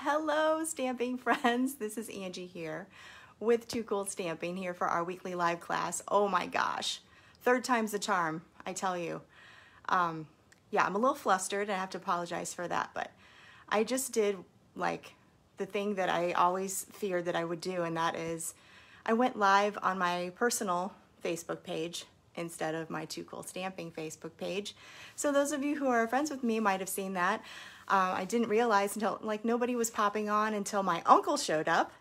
Hello, stamping friends. This is Angie here with Too Cool Stamping here for our weekly live class. Oh my gosh, third time's the charm, I tell you. Yeah, I'm a little flustered and I have to apologize for that, but I just did like the thing that I always feared that I would do, and that is I went live on my personal Facebook page instead of my Too Cool Stamping Facebook page. So those of you who are friends with me might have seen that. I didn't realize until like nobody was popping on until my uncle showed up.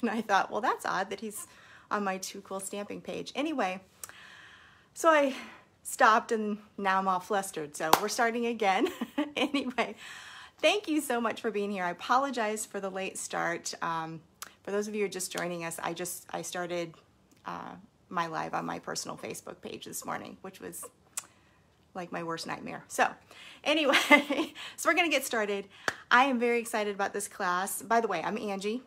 And I thought, well, that's odd that he's on my Too Cool Stamping page. Anyway, so I stopped and now I'm all flustered. So we're starting again. Anyway, thank you so much for being here. I apologize for the late start. For those of you who are just joining us, I started my live on my personal Facebook page this morning, which was like my worst nightmare. So anyway, so we're gonna get started. I am very excited about this class. By the way, I'm Angie,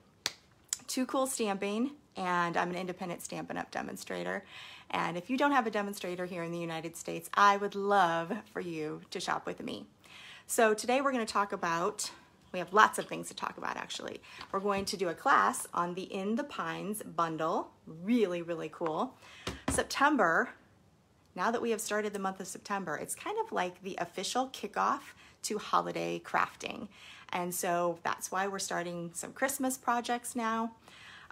Too Cool Stamping, and I'm an independent Stampin' Up! Demonstrator. And if you don't have a demonstrator here in the United States, I would love for you to shop with me. So today we're gonna talk about, we have lots of things to talk about actually. We're going to do a class on the In the Pines bundle. Really, really cool. September, now that we have started the month of September, it's kind of like the official kickoff to holiday crafting. And so that's why we're starting some Christmas projects now.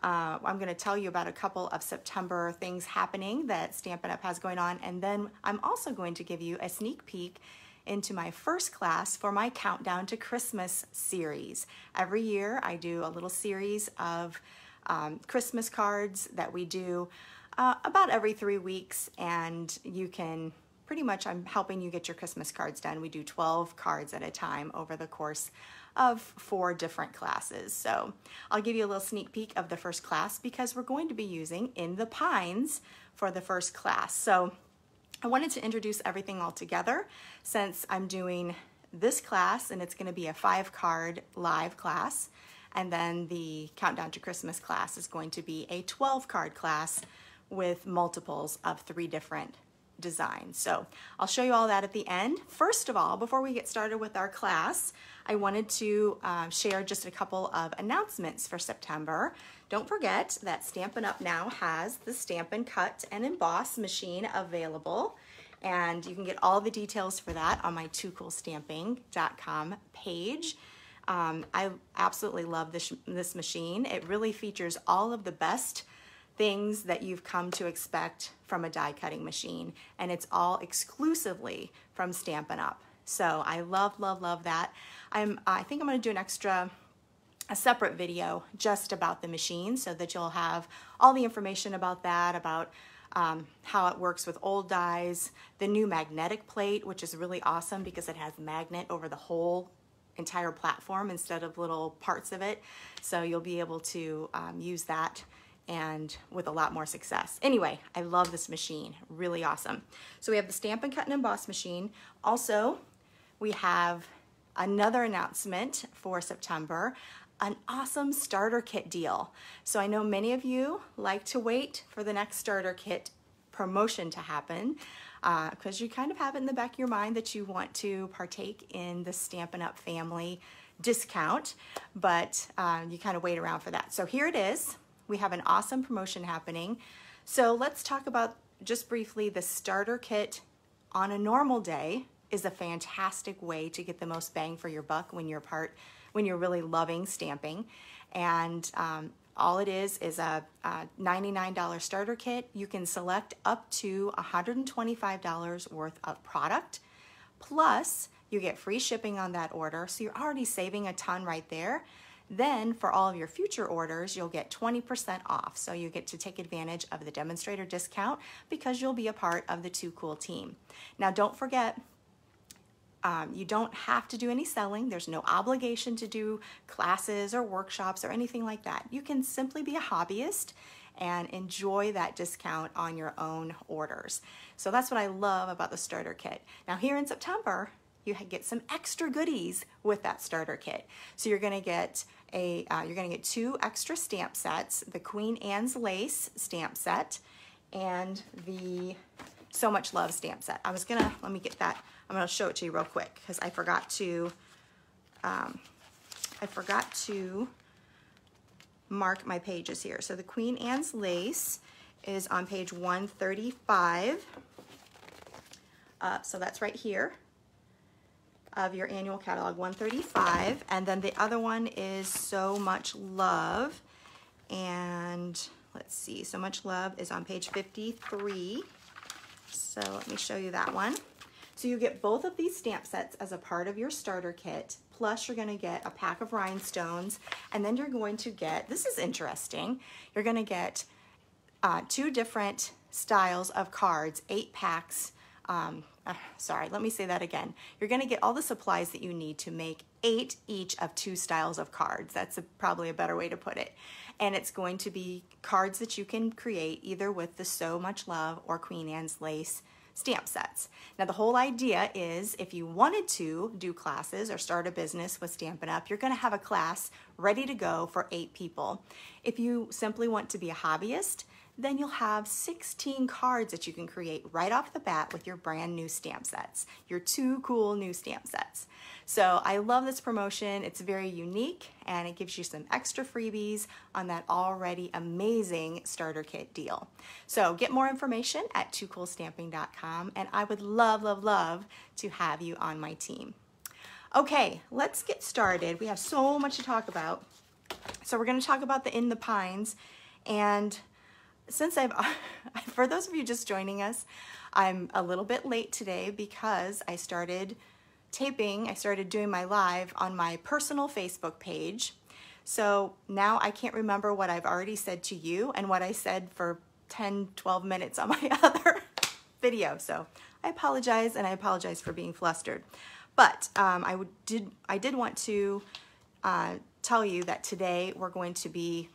I'm gonna tell you about a couple of September things happening that Stampin' Up! Has going on. And then I'm also going to give you a sneak peek into my first class for my Countdown to Christmas series. Every year I do a little series of Christmas cards that we do about every 3 weeks, and you can pretty much, I'm helping you get your Christmas cards done. We do 12 cards at a time over the course of 4 different classes. So I'll give you a little sneak peek of the first class because we're going to be using In the Pines for the first class. So I wanted to introduce everything all together since I'm doing this class, and it's going to be a 5-card live class, and then the Countdown to Christmas class is going to be a 12-card class with multiples of 3 different designs. So I'll show you all that at the end. First of all, before we get started with our class, I wanted to share just a couple of announcements for September. Don't forget that Stampin' Up! Now has the Stampin' Cut and Emboss machine available, and you can get all the details for that on my toocoolstamping.com page. I absolutely love this machine. It really features all of the best things that you've come to expect from a die cutting machine, and it's all exclusively from Stampin' Up! So I love, love, love that. I think I'm going to do a separate video just about the machine so that you'll have all the information about that, about how it works with old dies, the new magnetic plate, which is really awesome because it has magnet over the whole entire platform instead of little parts of it. So you'll be able to use that and with a lot more success. Anyway, I love this machine, really awesome. So we have the Stampin' Cut and Emboss machine. Also, we have another announcement for September, an awesome starter kit deal. So I know many of you like to wait for the next starter kit promotion to happen because you kind of have it in the back of your mind that you want to partake in the Stampin' Up! Family discount, but you kind of wait around for that. So here it is. We have an awesome promotion happening. So let's talk about just briefly the starter kit on a normal day is a fantastic way to get the most bang for your buck when you're really loving stamping. And all it is a $99 starter kit. You can select up to $125 worth of product. Plus, you get free shipping on that order. So you're already saving a ton right there. Then for all of your future orders, you'll get 20% off. So you get to take advantage of the demonstrator discount because you'll be a part of the Too Cool team. Now don't forget, you don't have to do any selling. There's no obligation to do classes or workshops or anything like that. You can simply be a hobbyist and enjoy that discount on your own orders. So that's what I love about the starter kit. Now here in September, you get some extra goodies with that starter kit. So you're gonna get 2 extra stamp sets, the Queen Anne's Lace stamp set and the So Much Love stamp set. let me get that. I'm gonna show it to you real quick because I forgot to I forgot to mark my pages here. So the Queen Anne's lace is on page 135. So that's right here of your annual catalog, 135. And then the other one is So Much Love. And let's see, So Much Love is on page 53. So let me show you that one. So you get both of these stamp sets as a part of your starter kit, plus you're gonna get a pack of rhinestones, and then you're going to get, this is interesting, you're gonna get 2 different styles of cards, 8 packs, sorry, let me say that again. You're gonna get all the supplies that you need to make 8 each of 2 styles of cards. That's probably a better way to put it. And it's going to be cards that you can create either with the So Much Love or Queen Anne's Lace stamp sets. Now the whole idea is if you wanted to do classes or start a business with Stampin' Up, you're gonna have a class ready to go for 8 people. If you simply want to be a hobbyist, then you'll have 16 cards that you can create right off the bat with your brand new stamp sets, your 2 cool new stamp sets. So I love this promotion. It's very unique and it gives you some extra freebies on that already amazing starter kit deal. So get more information at toocoolstamping.com, and I would love, love, love to have you on my team. Okay, let's get started. We have so much to talk about. So we're going to talk about the In the Pines, and since for those of you just joining us, I'm a little bit late today because I started doing my live on my personal Facebook page. So now I can't remember what I've already said to you and what I said for 10, 12 minutes on my other video. So I apologize, and I apologize for being flustered. But I did want to tell you that today we're going to be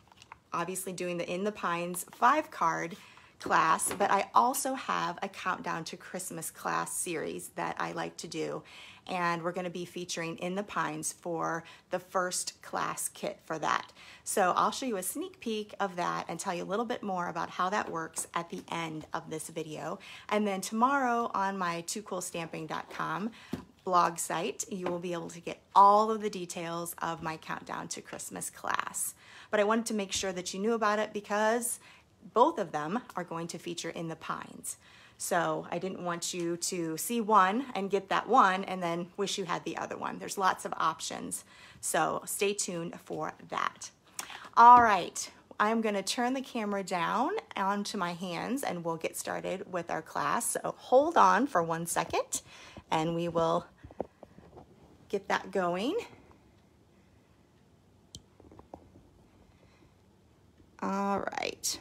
obviously doing the In the Pines 5-card class, but I also have a Countdown to Christmas class series that I like to do, and we're going to be featuring In the Pines for the first class kit for that. So I'll show you a sneak peek of that and tell you a little bit more about how that works at the end of this video. And then tomorrow on my toocoolstamping.com blog site, you will be able to get all of the details of my Countdown to Christmas class. But I wanted to make sure that you knew about it because both of them are going to feature In the Pines. So I didn't want you to see one and get that one and then wish you had the other one. There's lots of options. So stay tuned for that. All right, I'm going to turn the camera down onto my hands and we'll get started with our class. So hold on for 1 second and we will get that going. All right.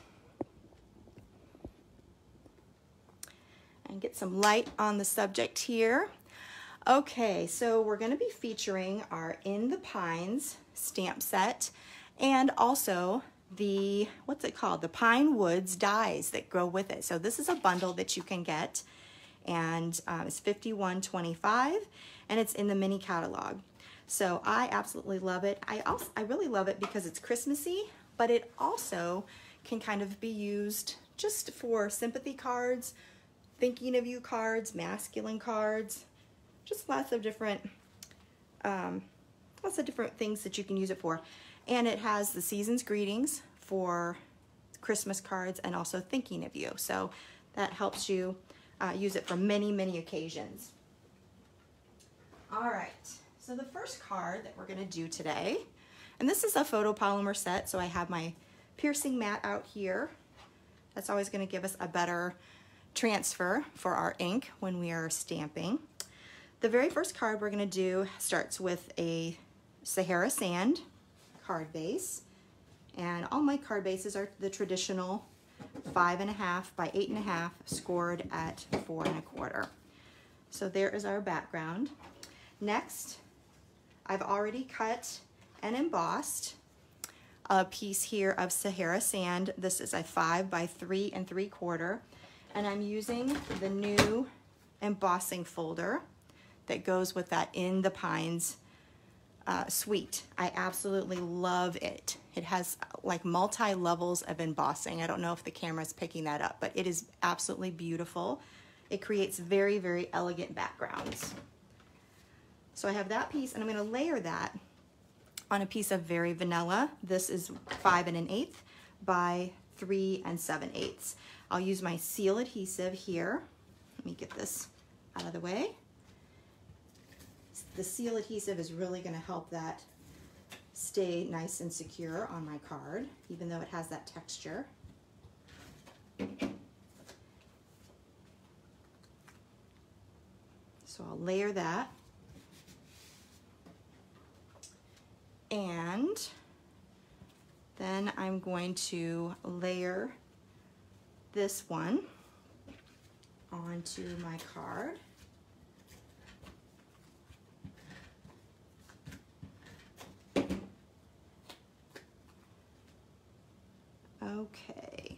And get some light on the subject here. Okay, so we're going to be featuring our In the Pines stamp set and also the, what's it called? The Pine Woods dies that go with it. So this is a bundle that you can get, and it's $51.25, and it's in the mini catalog. So I absolutely love it. I really love it because it's Christmassy, but it also can kind of be used just for sympathy cards, thinking of you cards, masculine cards, just lots of different things that you can use it for. And it has the season's greetings for Christmas cards and also thinking of you. So that helps you use it for many, many occasions. All right, so the first card that we're gonna do today, and this is a photopolymer set, so I have my piercing mat out here. That's always gonna give us a better transfer for our ink when we are stamping. The very first card we're gonna do starts with a Sahara Sand card base, and all my card bases are the traditional 5.5 by 8.5 scored at 4 1/4. So there is our background. Next, I've already cut and embossed a piece here of Sahara Sand. This is a 5 by 3 3/4, and I'm using the new embossing folder that goes with that In the Pines suite. I absolutely love it. It has like multi-levels of embossing. I don't know if the camera's picking that up, but it is absolutely beautiful. It creates very, very elegant backgrounds. So I have that piece, and I'm going to layer that on a piece of Very Vanilla. This is 5 1/8 by 3 7/8. I'll use my seal adhesive here. Let me get this out of the way. The seal adhesive is really going to help that stay nice and secure on my card, even though it has that texture. So I'll layer that. And then I'm going to layer this one onto my card. Okay.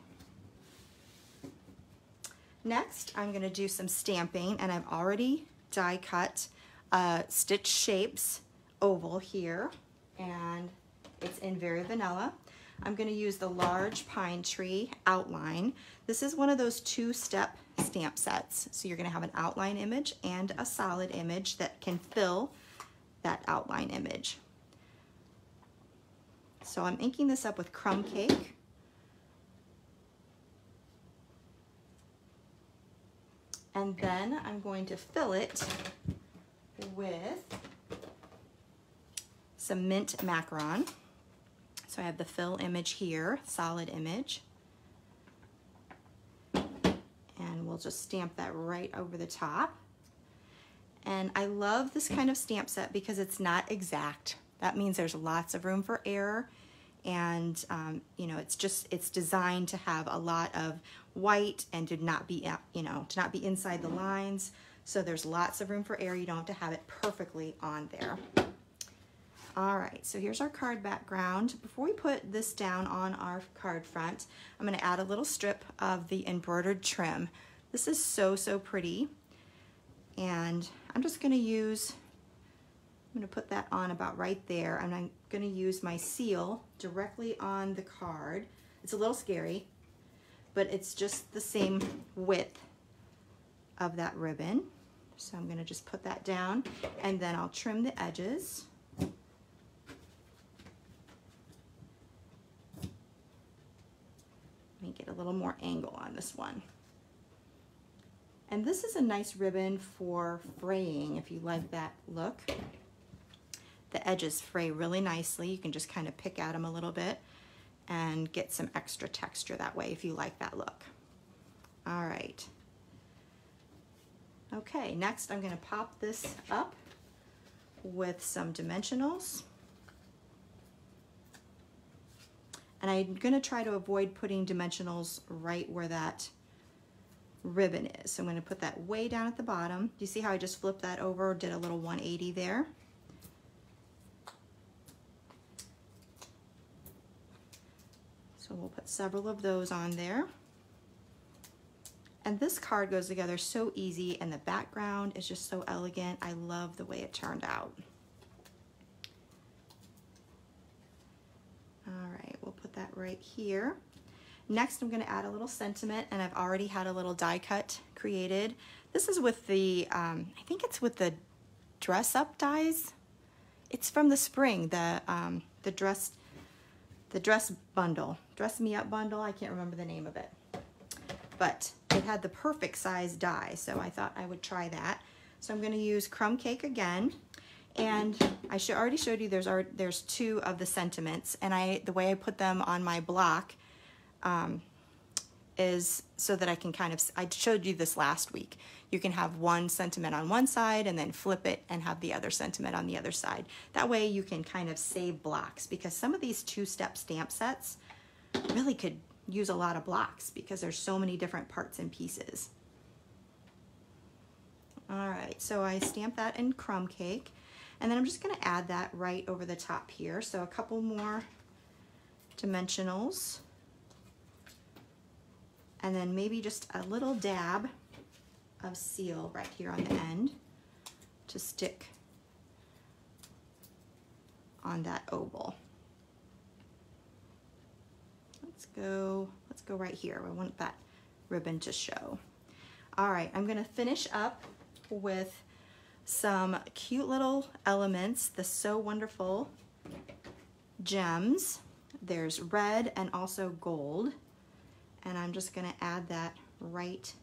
Next, I'm going to do some stamping, and I've already die cut stitch shapes oval here, and it's in Very Vanilla. I'm going to use the large pine tree outline. This is one of those 2-step stamp sets. So you're going to have an outline image and a solid image that can fill that outline image. So I'm inking this up with crumb cake. And then I'm going to fill it with some mint macaron. So I have the fill image here, solid image. And we'll just stamp that right over the top. And I love this kind of stamp set because it's not exact. That means there's lots of room for error. And you know, it's designed to have a lot of white and to not be, you know, to not be inside the lines. So there's lots of room for error. You don't have to have it perfectly on there. All right, so here's our card background. Before we put this down on our card front, I'm going to add a little strip of the embroidered trim. This is so, so pretty. And I'm just going to use, I'm going to put that on about right there. And I'm going to use my seal directly on the card. It's a little scary, but it's just the same width of that ribbon. So I'm going to just put that down, and then I'll trim the edges. Let me get a little more angle on this one. And this is a nice ribbon for fraying if you like that look. The edges fray really nicely. You can just kind of pick at them a little bit and get some extra texture that way if you like that look. All right. Okay, next I'm going to pop this up with some dimensionals. And I'm going to try to avoid putting dimensionals right where that ribbon is. So I'm going to put that way down at the bottom. Do you see how I just flipped that over, did a little 180 there? So we'll put several of those on there. And this card goes together so easy, and the background is just so elegant. I love the way it turned out. All right, we'll put that right here. Next, I'm going to add a little sentiment, and I've already had a little die cut created. This is with the, I think it's with the dress up dies. It's from the spring, the dress bundle, dress me up bundle. I can't remember the name of it, but it had the perfect size die, so I thought I would try that. So I'm going to use crumb cake again, and I already showed you there's 2 of the sentiments, and the way I put them on my block is so that I can kind of, I showed you this last week. You can have one sentiment on one side and then flip it and have the other sentiment on the other side. That way you can kind of save blocks, because some of these 2-step stamp sets really could use a lot of blocks because there's so many different parts and pieces. All right, so I stamped that in crumb cake, and then I'm just going to add that right over the top here. So a couple more dimensionals, and then maybe just a little dab of seal right here on the end to stick on that oval. Let's go right here. I want that ribbon to show. All right, I'm going to finish up with some cute little elements, the So Wonderful gems. There's red and also gold. And I'm just gonna add that right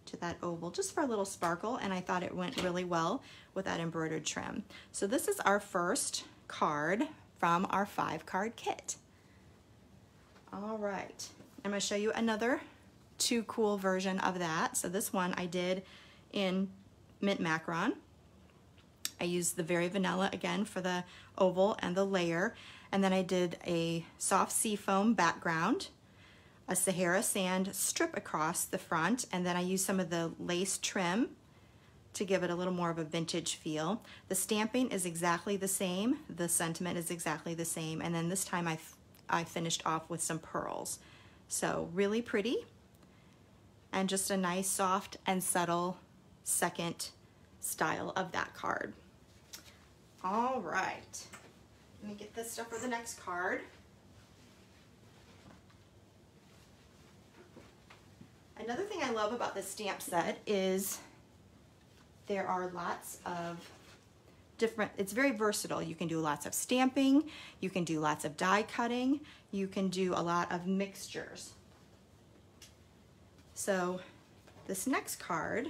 to that oval just for a little sparkle, and I thought it went really well with that embroidered trim. So this is our first card from our 5-card kit. All right, I'm gonna show you another Too Cool version of that. So this one I did in mint macaron. I used the very vanilla again for the oval and the layer, and then I did a soft seafoam background, a Sahara sand strip across the front, and then I used some of the lace trim to give it a little more of a vintage feel. The stamping is exactly the same, the sentiment is exactly the same, and then this time I finished off with some pearls. So really pretty, and just a nice soft and subtle second style of that card. All right, let me get this stuff for the next card. Another thing I love about this stamp set is there are lots of different, it's very versatile. You can do lots of stamping, you can do lots of die cutting, you can do a lot of mixtures. So this next card,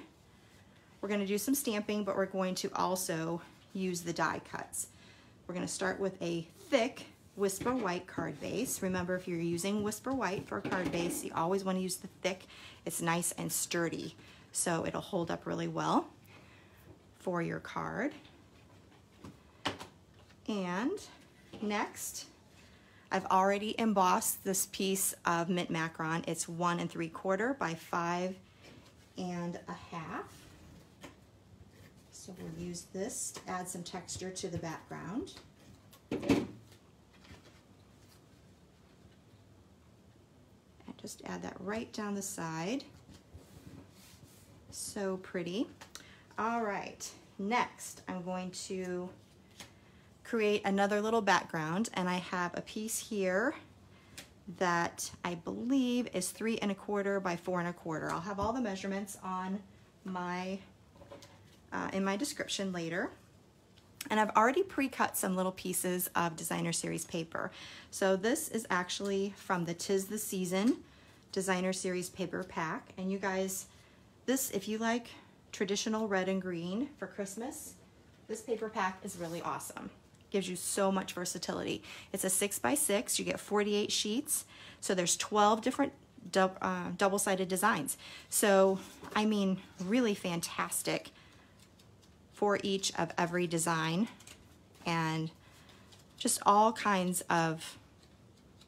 we're going to do some stamping, but we're going to also use the die cuts. We're going to start with a thick Whisper White card base. Remember, if you're using Whisper White for a card base, you always want to use the thick. It's nice and sturdy, so it'll hold up really well for your card. And next, I've already embossed this piece of mint macaron. It's 1 3/4 by 5 1/2. So we'll use this to add some texture to the background. Just add that right down the side. So pretty. All right, next I'm going to create another little background, and I have a piece here that I believe is 3 1/4 by 4 1/4. I'll have all the measurements on my in my description later. And I've already pre-cut some little pieces of designer series paper. So this is actually from the 'Tis the Season designer series paper pack. And you guys, this, if you like traditional red and green for Christmas, this paper pack is really awesome. Gives you so much versatility. It's a 6 by 6, you get 48 sheets. So there's 12 different double-sided designs. So, I mean, really fantastic for each of every design, and just all kinds of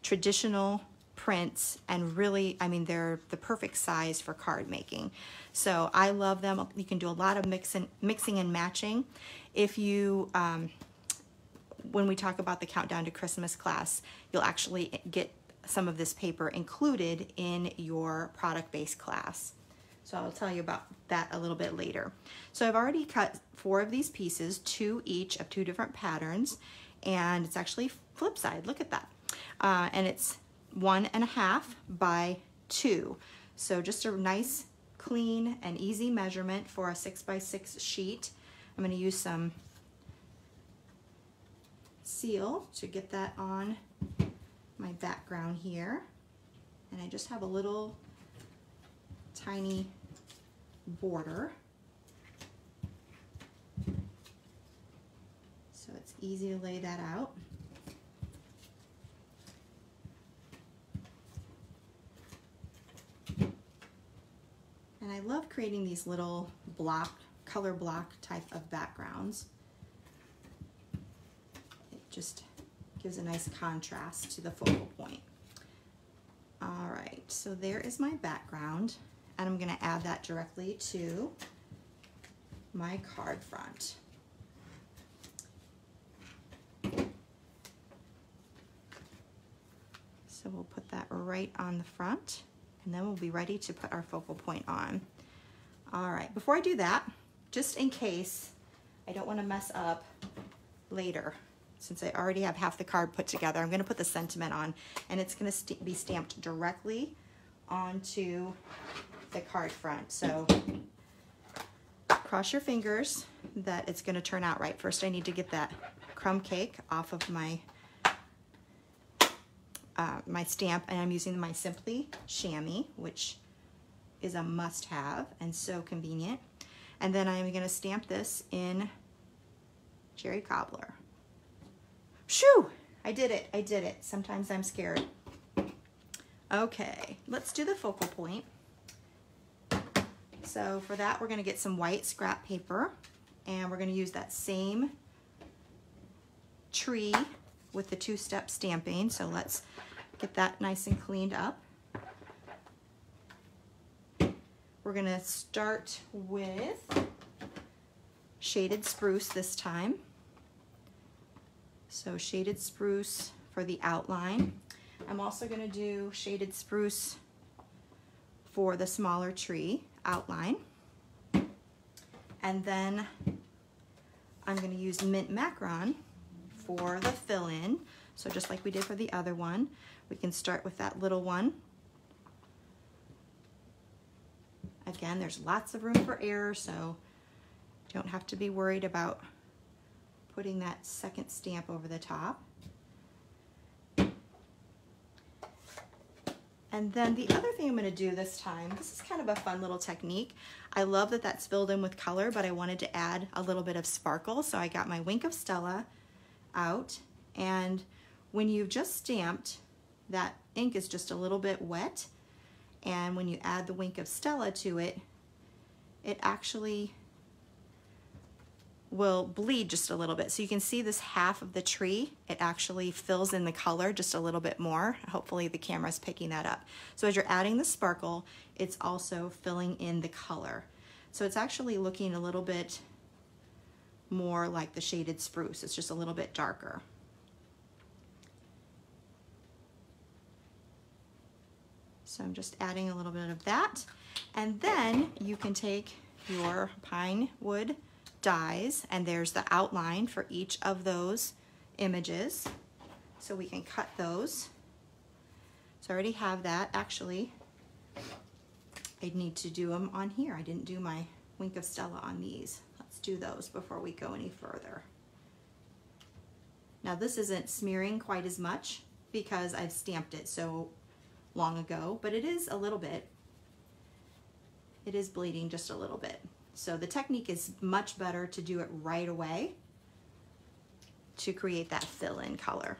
traditional prints, and really, I mean, they're the perfect size for card making. So I love them. You can do a lot of mixing and matching. If you, when we talk about the Countdown to Christmas class, you'll actually get some of this paper included in your product-based class. So I'll tell you about that a little bit later. So I've already cut 4 of these pieces, 2 each of 2 different patterns, and it's actually flip side. Look at that. And it's 1 1/2 by 2. So just a nice, clean, and easy measurement for a 6 by 6 sheet. I'm going to use some seal to get that on my background here. And I just have a little tiny border, so it's easy to lay that out. And I love creating these little color block type of backgrounds. It just gives a nice contrast to the focal point. All right, so there is my background, and I'm going to add that directly to my card front. So we'll put that right on the front, and then we'll be ready to put our focal point on. All right, before I do that, just in case I don't want to mess up later, since I already have half the card put together, I'm going to put the sentiment on, and it's going to be stamped directly onto the card front. So cross your fingers that it's going to turn out right. First I need to get that crumb cake off of my my stamp, and I'm using my Sympathy chamois, which is a must-have and so convenient. And then I'm going to stamp this in Cherry Cobbler. Shoo! I did it. I did it. Sometimes I'm scared. Okay, let's do the focal point. So for that, we're going to get some white scrap paper, and we're going to use that same tree with the two-step stamping. So let's get that nice and cleaned up. We're going to start with shaded spruce this time. So shaded spruce for the outline. I'm also going to do shaded spruce for the smaller tree outline. And then I'm going to use mint macaron for the fill-in. So just like we did for the other one, we can start with that little one. Again, there's lots of room for error, so you don't have to be worried about putting that second stamp over the top. And then the other thing I'm going to do this time, this is kind of a fun little technique. I love that that's filled in with color, but I wanted to add a little bit of sparkle. So I got my Wink of Stella out, and when you've just stamped, that ink is just a little bit wet. And when you add the Wink of Stella to it, it actually will bleed just a little bit. So you can see this half of the tree, it actually fills in the color just a little bit more. Hopefully the camera's picking that up. So as you're adding the sparkle, it's also filling in the color. So it's actually looking a little bit more like the shaded spruce. It's just a little bit darker. So I'm just adding a little bit of that. And then you can take your pine wood dies, and there's the outline for each of those images. So we can cut those. So I already have that. Actually, I need to do them on here. I didn't do my Wink of Stella on these. Let's do those before we go any further. Now this isn't smearing quite as much because I've stamped it so long ago, but it is a little bit. It is bleeding just a little bit. So the technique is much better to do it right away to create that fill-in color.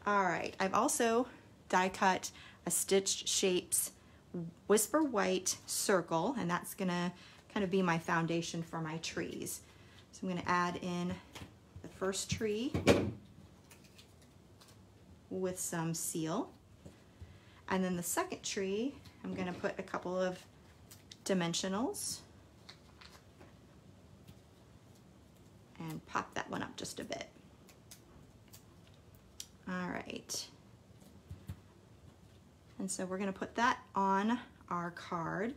All right, I've also die cut a Stitched Shapes Whisper White circle, and that's gonna kind of be my foundation for my trees. So I'm gonna add in the first tree with some seal. And then the second tree, I'm gonna put a couple of dimensionals and pop that one up just a bit. All right. And so we're gonna put that on our card.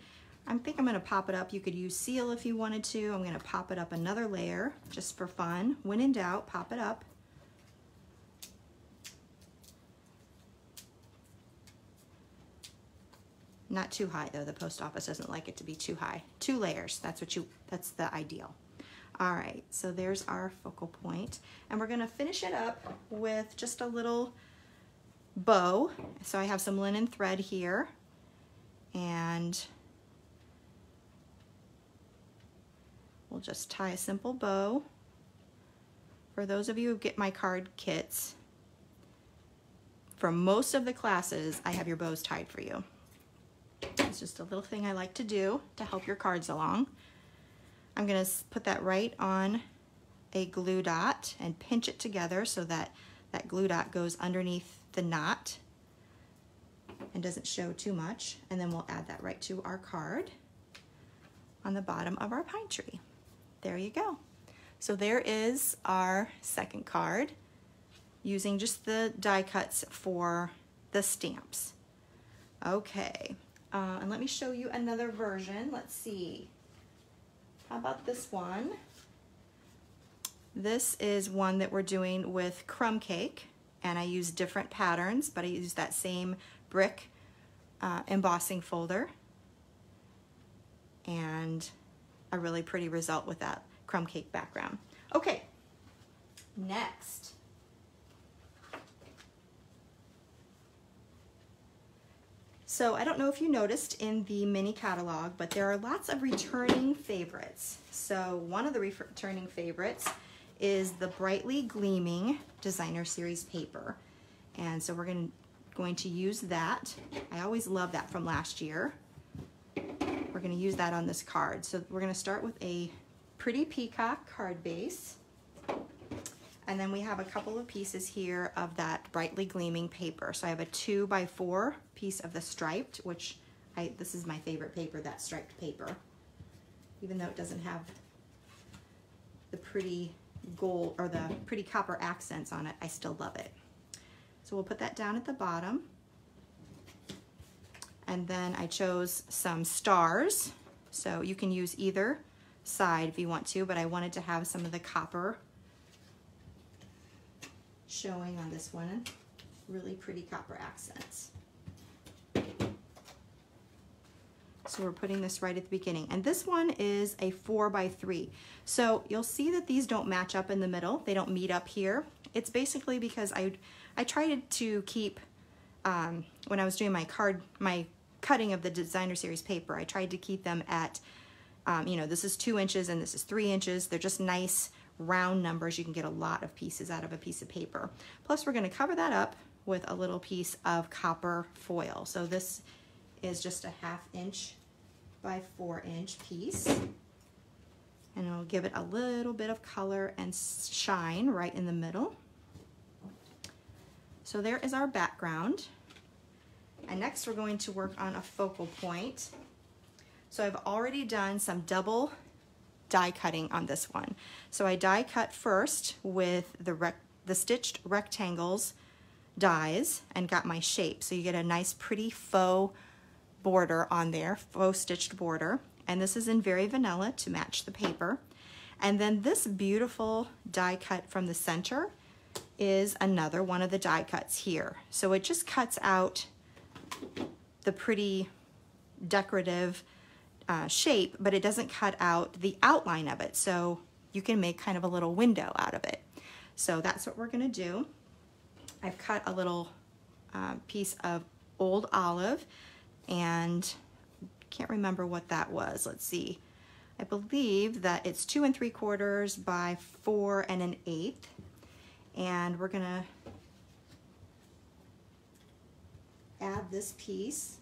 I think I'm gonna pop it up. You could use seal if you wanted to. I'm gonna pop it up another layer just for fun. When in doubt, pop it up. Not too high though. The post office doesn't like it to be too high. 2 layers, that's the ideal. All right, so there's our focal point. And we're gonna finish it up with just a little bow. So I have some linen thread here, and we'll just tie a simple bow. For those of you who get my card kits, for most of the classes, I have your bows tied for you. It's just a little thing I like to do to help your cards along. I'm gonna put that right on a glue dot and pinch it together so that that glue dot goes underneath the knot and doesn't show too much. And then we'll add that right to our card on the bottom of our pine tree. There you go. So there is our second card using just the die cuts for the stamps. Okay, and let me show you another version. Let's see. How about this one? This is one that we're doing with crumb cake, and I use different patterns, but I use that same brick embossing folder, and a really pretty result with that crumb cake background. Okay, next. So I don't know if you noticed in the mini catalog, but there are lots of returning favorites. So one of the returning favorites is the Brightly Gleaming Designer Series paper. And so we're going to use that. I always love that from last year. We're going to use that on this card. So we're going to start with a pretty peacock card base. And then we have a couple of pieces here of that Brightly Gleaming paper. So I have a 2x4 piece of the striped, which this is my favorite paper, that striped paper. Even though it doesn't have the pretty gold or the pretty copper accents on it, I still love it. So we'll put that down at the bottom. And then I chose some stars. So you can use either side if you want to, but I wanted to have some of the copper showing on this one. Really pretty copper accents. So we're putting this right at the beginning. And this one is a 4x3. So you'll see that these don't match up in the middle. They don't meet up here. It's basically because I tried to keep, when I was doing my cutting of the Designer Series paper, I tried to keep them at, you know, this is 2 inches and this is 3 inches. They're just nice round numbers. You can get a lot of pieces out of a piece of paper. Plus we're going to cover that up with a little piece of copper foil. So this is just a 1/2 inch by 4 inch piece. And it'll give it a little bit of color and shine right in the middle. So there is our background. And next we're going to work on a focal point. So I've already done some double die cutting on this one. So I die cut first with the stitched rectangles dies and got my shape. So you get a nice pretty faux border on there, faux stitched border. And this is in Very Vanilla to match the paper. And then this beautiful die cut from the center is another one of the die cuts here. So it just cuts out the pretty decorative shape, but it doesn't cut out the outline of it. So you can make kind of a little window out of it. So that's what we're gonna do. I've cut a little piece of old olive, and can't remember what that was. Let's see. I believe that it's 2 3/4 by 4 1/8. And we're gonna add this piece.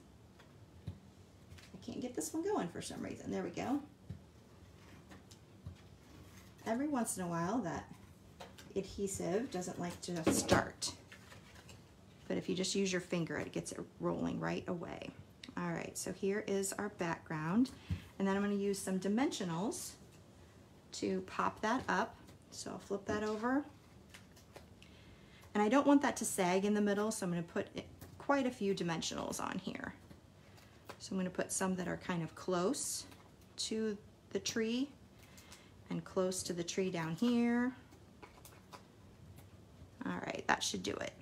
I can't get this one going for some reason. There we go. Every once in a while that adhesive doesn't like to start. But if you just use your finger, it gets it rolling right away. All right, so here is our background. And then I'm going to use some dimensionals to pop that up. So I'll flip that over. And I don't want that to sag in the middle, so I'm going to put quite a few dimensionals on here. So I'm going to put some that are kind of close to the tree and close to the tree down here. All right, that should do it.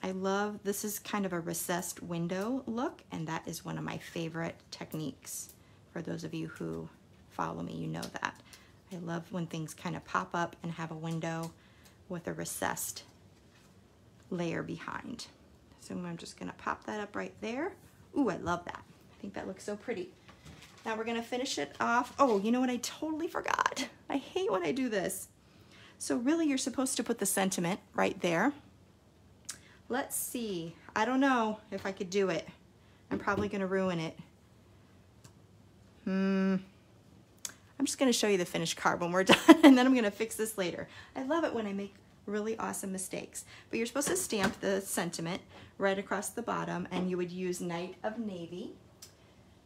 I love, this is kind of a recessed window look, and that is one of my favorite techniques. For those of you who follow me, you know that. I love when things kind of pop up and have a window with a recessed layer behind. So I'm just gonna pop that up right there. Ooh, I love that. I think that looks so pretty. Now we're gonna finish it off. Oh, you know what, I totally forgot. I hate when I do this. So really you're supposed to put the sentiment right there. Let's see, I don't know if I could do it. I'm probably gonna ruin it. I'm just gonna show you the finished card when we're done, and then I'm gonna fix this later. I love it when I make really awesome mistakes. But you're supposed to stamp the sentiment right across the bottom, and you would use Night of Navy.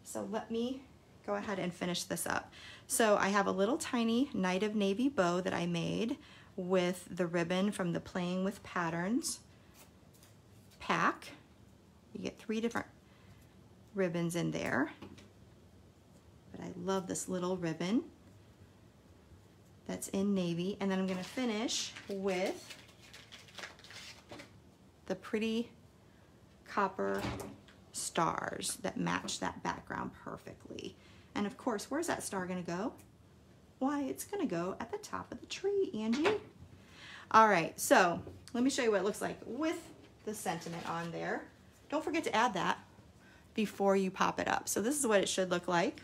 So let me go ahead and finish this up. So I have a little tiny Night of Navy bow that I made with the ribbon from the Playing with Patterns pack. You get 3 different ribbons in there. But I love this little ribbon that's in navy. And then I'm going to finish with the pretty copper stars that match that background perfectly. And of course, where's that star going to go? Why, it's going to go at the top of the tree, Angie. All right, so let me show you what it looks like with the sentiment on there. Don't forget to add that before you pop it up. So this is what it should look like.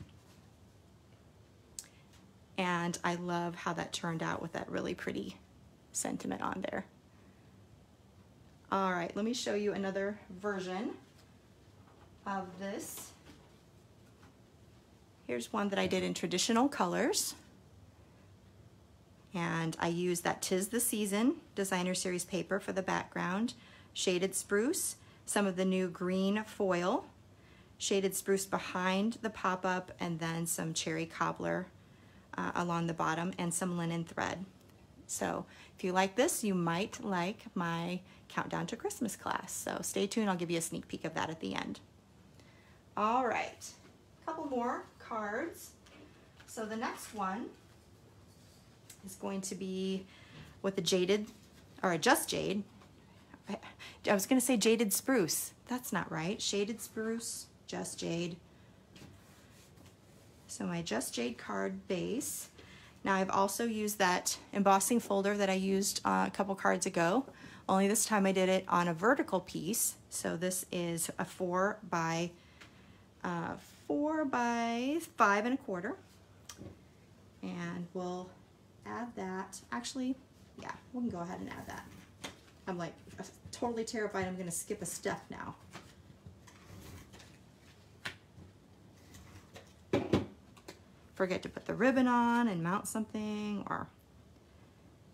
And I love how that turned out with that really pretty sentiment on there. All right, let me show you another version of this. Here's one that I did in traditional colors. And I used that 'Tis the Season designer series paper for the background, shaded spruce, some of the new green foil, shaded spruce behind the pop-up, and then some cherry cobbler along the bottom, and some linen thread. So if you like this, you might like my Countdown to Christmas class. So stay tuned, I'll give you a sneak peek of that at the end. All right, a couple more cards. So the next one is going to be with the jaded, or a just jade. I was gonna say jaded spruce. That's not right. Shaded spruce, just jade. So my just jade card base. Now I've also used that embossing folder that I used a couple cards ago, only this time I did it on a vertical piece. So this is a 4 by 5¼ and we'll add that. Actually, yeah, we can go ahead and add that. I'm like totally terrified I'm gonna skip a step now. Forget to put the ribbon on and mount something, or,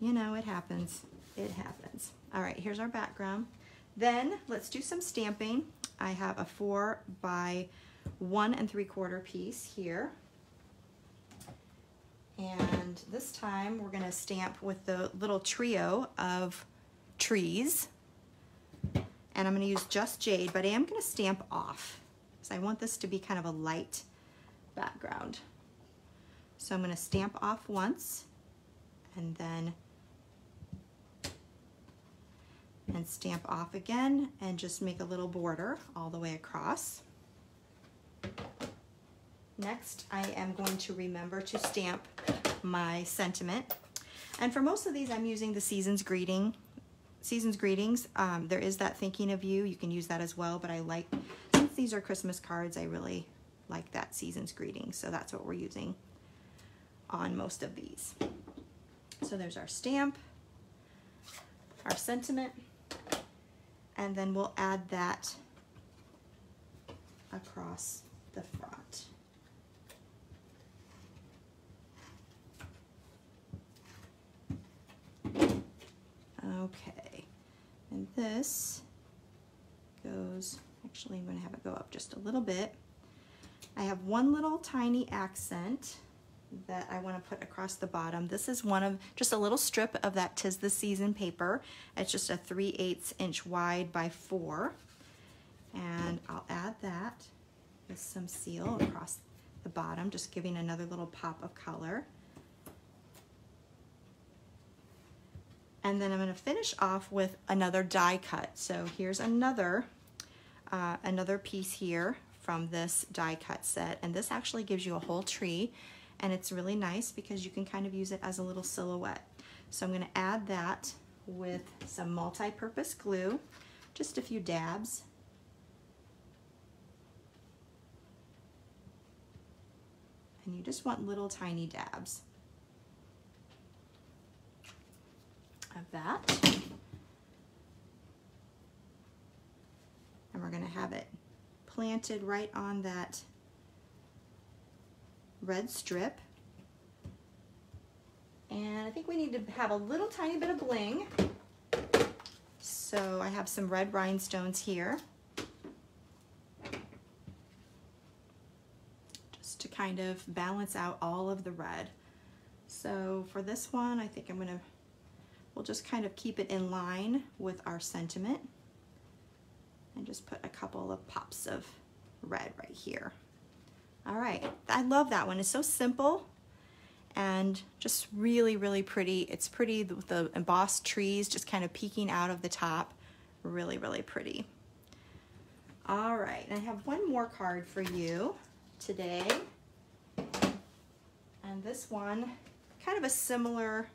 you know, it happens. It happens. All right, here's our background. Then let's do some stamping. I have a 4 by 1¾ piece here. And this time we're gonna stamp with the little trio of trees. And I'm gonna use just jade, but I am gonna stamp off because I want this to be kind of a light background. So I'm gonna stamp off once and then stamp off again and just make a little border all the way across. Next, I am going to remember to stamp my sentiment. And for most of these, I'm using the Season's Greetings. There is that Thinking of You. You can use that as well, but I like, since these are Christmas cards, I really like that Season's Greetings. So that's what we're using on most of these. So there's our stamp, our sentiment, and then we'll add that across the front. Okay, and this goes, actually I'm going to have it go up just a little bit. I have one little tiny accent that I want to put across the bottom. This is one of just a little strip of that 'Tis the Season paper. It's just a 3/8 inch wide by 4, and I'll add that with some seal across the bottom, just giving another little pop of color. And then I'm going to finish off with another die cut. So here's another piece here from this die cut set, and this actually gives you a whole tree, and it's really nice because you can kind of use it as a little silhouette. So I'm going to add that with some multi-purpose glue, just a few dabs. And you just want little tiny dabs of that. And we're going to have it planted right on that red strip. And I think we need to have a little tiny bit of bling. So I have some red rhinestones here, just to kind of balance out all of the red. So for this one, I think we'll just kind of keep it in line with our sentiment and just put a couple of pops of red right here. All right, I love that one. It's so simple and just really, really pretty. It's pretty with the embossed trees just kind of peeking out of the top. Really, really pretty. All right, and I have one more card for you today. And this one, kind of a similar,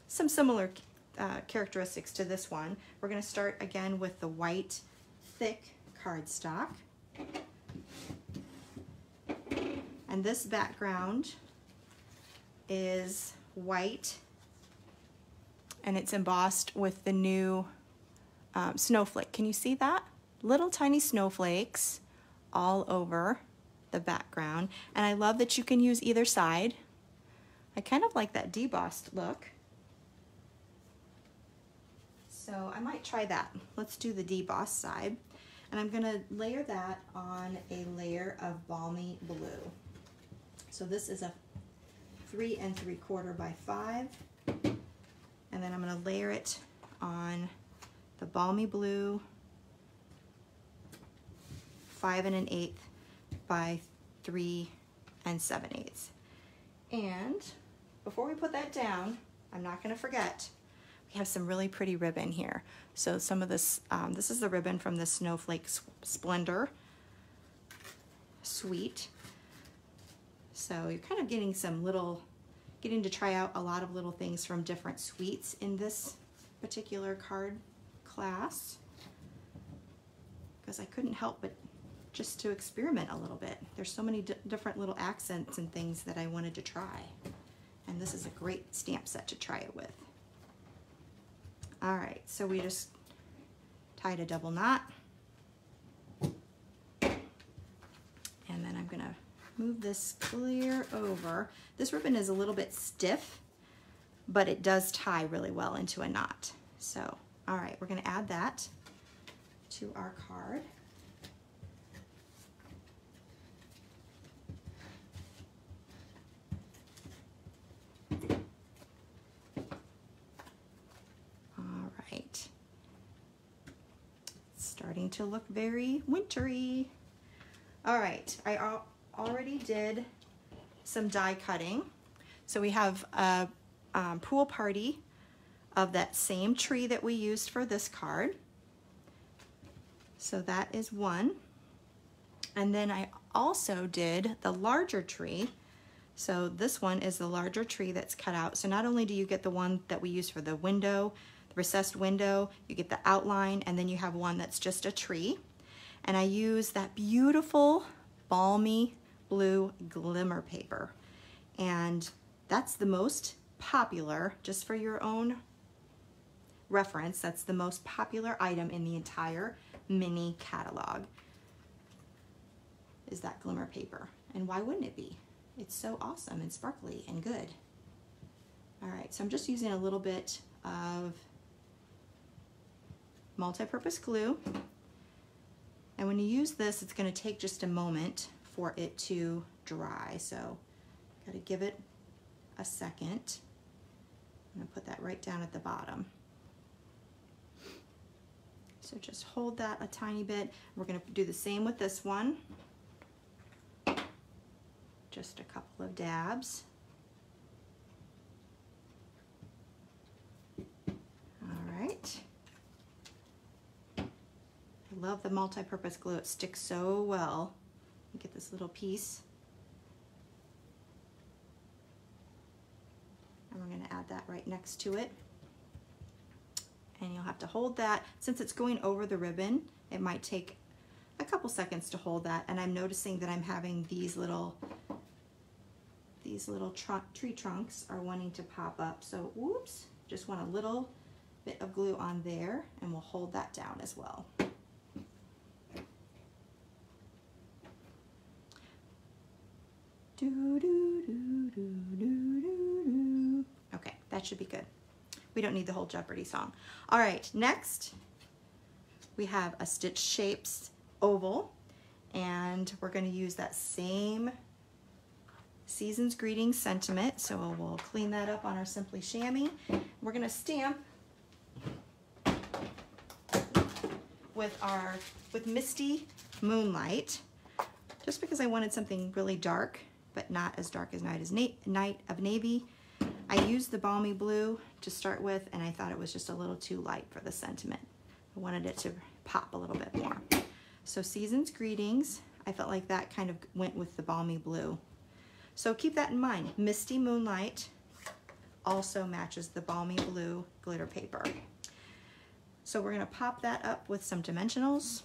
some similar characteristics to this one. We're going to start again with the white thick cardstock. And this background is white, and it's embossed with the new snowflake. Can you see that? Little tiny snowflakes all over the background. And I love that you can use either side. I kind of like that debossed look. So I might try that. Let's do the debossed side. And I'm gonna layer that on a layer of Balmy blue. So this is a 3 3/4 by 5. And then I'm gonna layer it on the Balmy blue 5 1/8 by 3 7/8. And before we put that down, I'm not gonna forget, we have some really pretty ribbon here. So some of this, this is the ribbon from the Snowflake Splendor Suite. So you're kind of getting getting to try out a lot of little things from different suites in this particular card class, because I couldn't help but just to experiment a little bit. There's so many different little accents and things that I wanted to try. And this is a great stamp set to try it with. All right, so we just tied a double knot. And then I'm gonna move this clear over. This ribbon is a little bit stiff, but it does tie really well into a knot. So, all right, we're gonna add that to our card. All right. It's starting to look very wintry. All right, I already did some die cutting. So we have a pool party of that same tree that we used for this card. So that is one. And then I also did the larger tree. So this one is the larger tree that's cut out. So not only do you get the one that we use for the window, the recessed window, you get the outline, and then you have one that's just a tree. And I use that beautiful Balmy blue Glimmer paper. And that's the most popular, just for your own reference, that's the most popular item in the entire mini catalog, is that Glimmer paper. And why wouldn't it be? It's so awesome and sparkly and good. All right, so I'm just using a little bit of multi-purpose glue. And when you use this, it's going to take just a moment for it to dry. So got to give it a second. I'm going to put that right down at the bottom. So just hold that a tiny bit. We're going to do the same with this one. Just a couple of dabs. All right. I love the multi-purpose glue. It sticks so well. You get this little piece. And we're going to add that right next to it. And you'll have to hold that. Since it's going over the ribbon, it might take a couple seconds to hold that. And I'm noticing that I'm having these little tree trunks are wanting to pop up. So whoops, just want a little bit of glue on there, and we'll hold that down as well. Okay, that should be good. We don't need the whole Jeopardy song. All right, next we have a Stitch Shapes oval, and we're going to use that same Season's Greetings sentiment. So we'll clean that up on our Simply Chamois. We're going to stamp with Misty Moonlight, just because I wanted something really dark, but not as dark as Night of Navy. I used the Balmy blue to start with, and I thought it was just a little too light for the sentiment. I wanted it to pop a little bit more. So Season's Greetings, I felt like that kind of went with the Balmy blue. So keep that in mind. Misty Moonlight also matches the Balmy blue glitter paper. So we're gonna pop that up with some dimensionals.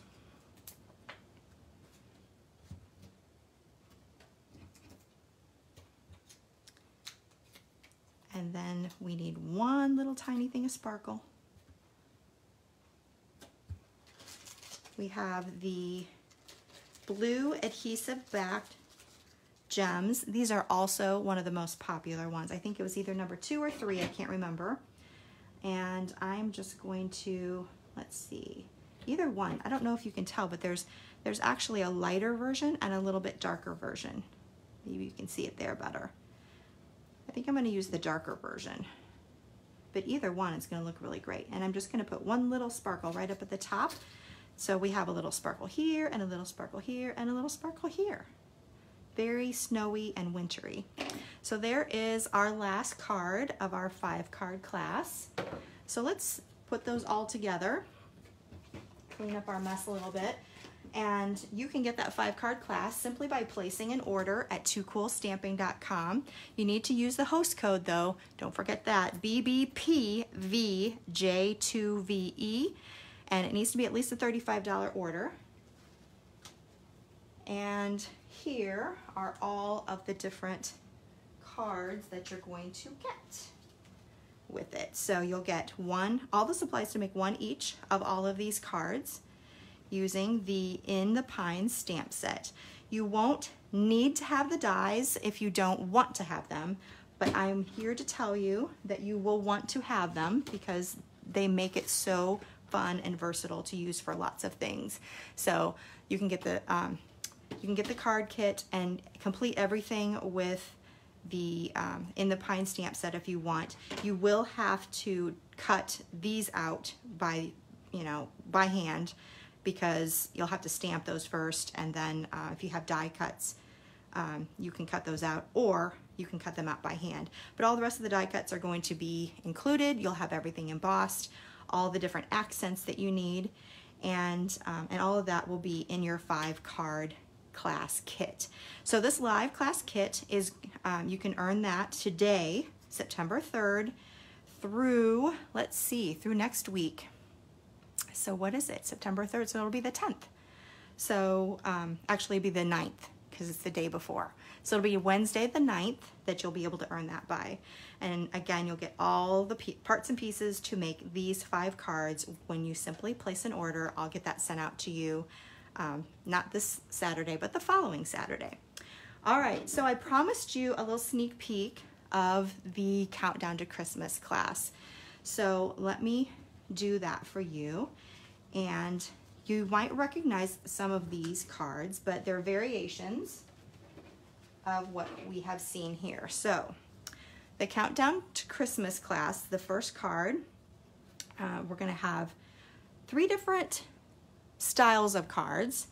And then we need one little tiny thing of sparkle. We have the blue adhesive backed gems. These are also one of the most popular ones. I think it was either number 2 or 3, I can't remember. And I'm just going to, let's see, either one. I don't know if you can tell, but there's actually a lighter version and a little bit darker version. Maybe you can see it there better. I think I'm going to use the darker version, but either one is going to look really great. And I'm just going to put one little sparkle right up at the top. So we have a little sparkle here and a little sparkle here and a little sparkle here. Very snowy and wintry. So there is our last card of our 5-card class. So let's put those all together, clean up our mess a little bit. And you can get that 5-card class simply by placing an order at toocoolstamping.com. You need to use the host code though. Don't forget that, BBPVJ2VE. And it needs to be at least a $35 order. And here are all of the different cards that you're going to get with it. So you'll get all the supplies to make one each of all of these cards, using the In the Pines stamp set. You won't need to have the dies if you don't want to have them, but I'm here to tell you that you will want to have them because they make it so fun and versatile to use for lots of things. So you can get the card kit and complete everything with the In the Pine stamp set if you want. You will have to cut these out by hand, because you'll have to stamp those first, and then if you have die cuts, you can cut those out, or you can cut them out by hand. But all the rest of the die cuts are going to be included. You'll have everything embossed, all the different accents that you need, and all of that will be in your 5-card class kit. So this live class kit is, you can earn that today, September 3rd, through, let's see, through next week. So what is it? September 3rd, so it'll be the 10th. So actually it'll be the 9th, because it's the day before. So it'll be Wednesday the 9th that you'll be able to earn that by. And again, you'll get all the parts and pieces to make these 5 cards when you simply place an order. I'll get that sent out to you, not this Saturday, but the following Saturday. All right, so I promised you a little sneak peek of the Countdown to Christmas class. So let me do that for you. And you might recognize some of these cards, but they're variations of what we have seen here. So the Countdown to Christmas class, the first card, we're going to have 3 different styles of cards,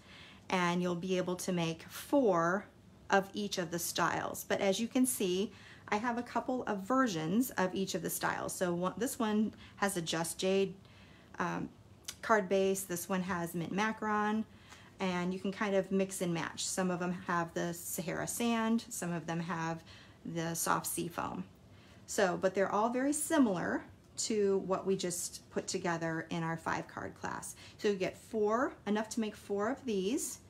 and you'll be able to make 4 of each of the styles. But as you can see, I have a couple of versions of each of the styles. So this one has a Just Jade card base. This one has mint macaron, and you can kind of mix and match. Some of them have the Sahara sand, some of them have the soft sea foam. So, but they're all very similar to what we just put together in our 5-card class. So you get 4, enough to make 4 of these.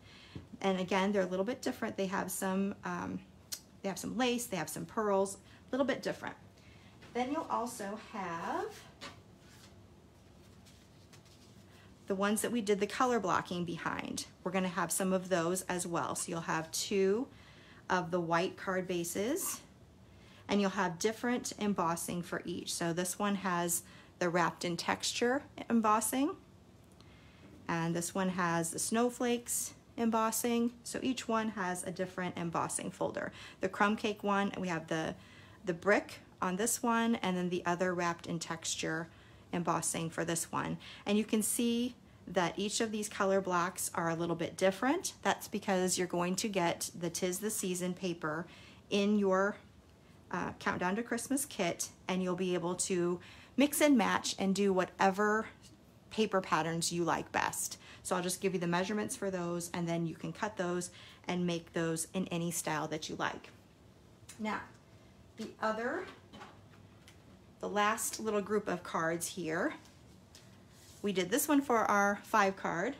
And again, they're a little bit different. They have some lace, they have some pearls, a little bit different. Then you'll also have the ones that we did the color blocking behind. We're going to have some of those as well. So you'll have 2 of the white card bases, and you'll have different embossing for each. So this one has the wrapped in texture embossing, and this one has the snowflakes embossing. So each one has a different embossing folder. The crumb cake one, we have the brick on this one, and then the other wrapped in texture embossing for this one. And you can see that each of these color blocks are a little bit different. That's because you're going to get the 'Tis the Season paper in your Countdown to Christmas kit, and you'll be able to mix and match and do whatever paper patterns you like best. So I'll just give you the measurements for those, and then you can cut those and make those in any style that you like. Now, the other the last little group of cards here. We did this one for our 5 card,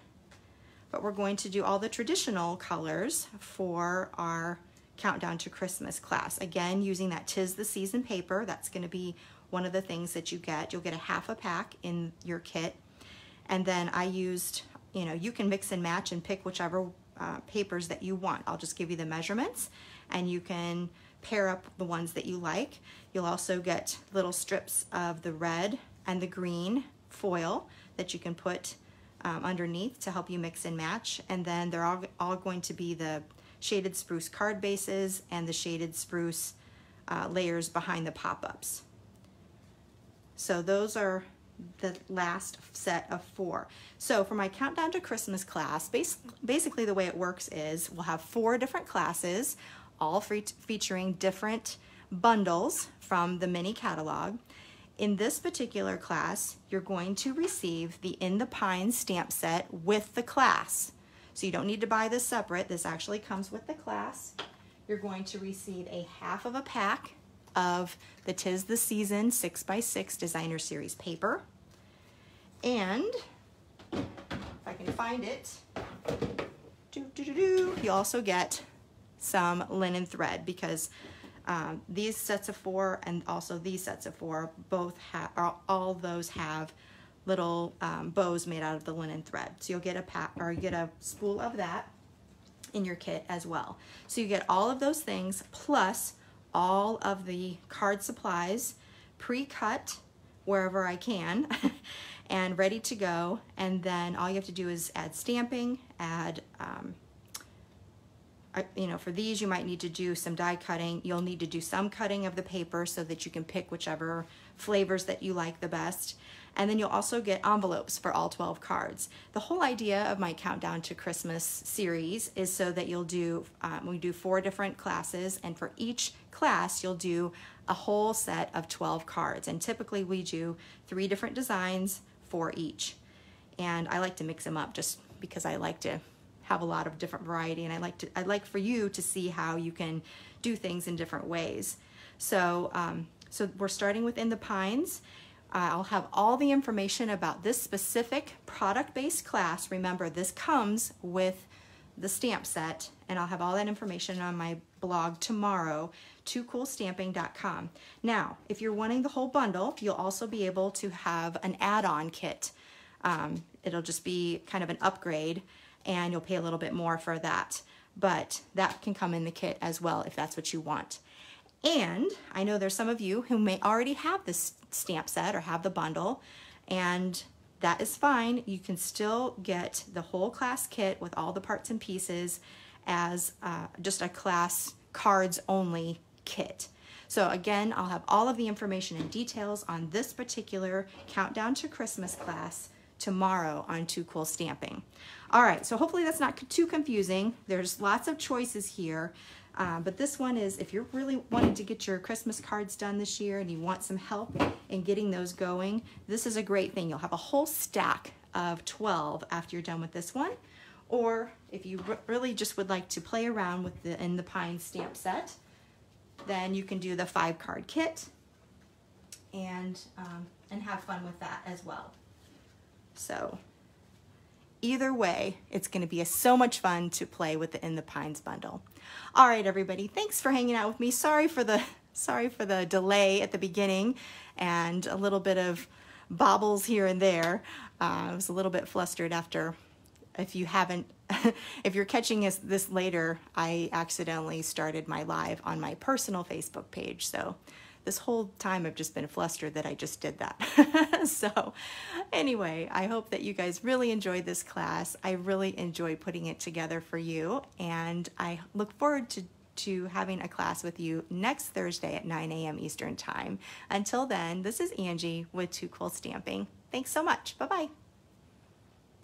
but we're going to do all the traditional colors for our Countdown to Christmas class. Again, using that 'Tis the Season paper. That's going to be one of the things that you get. You'll get a half a pack in your kit. And then I used, you can mix and match and pick whichever papers that you want. I'll just give you the measurements and you can pair up the ones that you like. You'll also get little strips of the red and the green foil that you can put underneath to help you mix and match. And then they're all going to be the shaded spruce card bases and the shaded spruce layers behind the pop-ups. So those are the last set of 4. So for my Countdown to Christmas class, basically the way it works is we'll have 4 different classes, all featuring different bundles from the mini catalog. In this particular class, you're going to receive the In the Pines stamp set with the class. So you don't need to buy this separate. This actually comes with the class. You're going to receive a half of a pack of the 'Tis the Season 6x6 Designer Series paper. And if I can find it, you also get some linen thread, because these sets of 4 and also these sets of 4 both have, all those have little bows made out of the linen thread. So you'll get a spool of that in your kit as well. So you get all of those things plus all of the card supplies pre-cut wherever I can and ready to go. And then all you have to do is add stamping, add for these you might need to do some die cutting. You'll need to do some cutting of the paper so that you can pick whichever flavors that you like the best. And then you'll also get envelopes for all 12 cards. The whole idea of my Countdown to Christmas series is so that you'll do, we do 4 different classes, and for each class you'll do a whole set of 12 cards. And typically we do 3 different designs for each. And I like to mix them up just because I like to have a lot of different variety, and I'd like for you to see how you can do things in different ways. So, so we're starting with In the Pines. I'll have all the information about this specific product-based class. Remember, this comes with the stamp set, and I'll have all that information on my blog tomorrow, toocoolstamping.com. Now, if you're wanting the whole bundle, you'll also be able to have an add-on kit. It'll just be kind of an upgrade, and you'll pay a little bit more for that. But that can come in the kit as well if that's what you want. And I know there's some of you who may already have this stamp set or have the bundle, and that is fine. You can still get the whole class kit with all the parts and pieces as just a class cards only kit. So again, I'll have all of the information and details on this particular Countdown to Christmas class tomorrow on Too Cool Stamping. All right, so hopefully that's not too confusing. There's lots of choices here, but this one is, if you're really wanting to get your Christmas cards done this year and you want some help in getting those going, this is a great thing. You'll have a whole stack of 12 after you're done with this one. Or if you really just would like to play around with the In the Pines stamp set, then you can do the 5-card kit and have fun with that as well. So either way, it's going to be so much fun to play with the In the Pines bundle. All right, everybody, thanks for hanging out with me. Sorry for the delay at the beginning and a little bit of bobbles here and there. I was a little bit flustered after. If you're catching this later, I accidentally started my live on my personal Facebook page. So this whole time I've just been flustered that I just did that. So anyway, I hope that you guys really enjoyed this class. I really enjoyed putting it together for you, and I look forward to having a class with you next Thursday at 9 a.m. Eastern Time. Until then, this is Angie with Too Cool Stamping. Thanks so much. Bye-bye.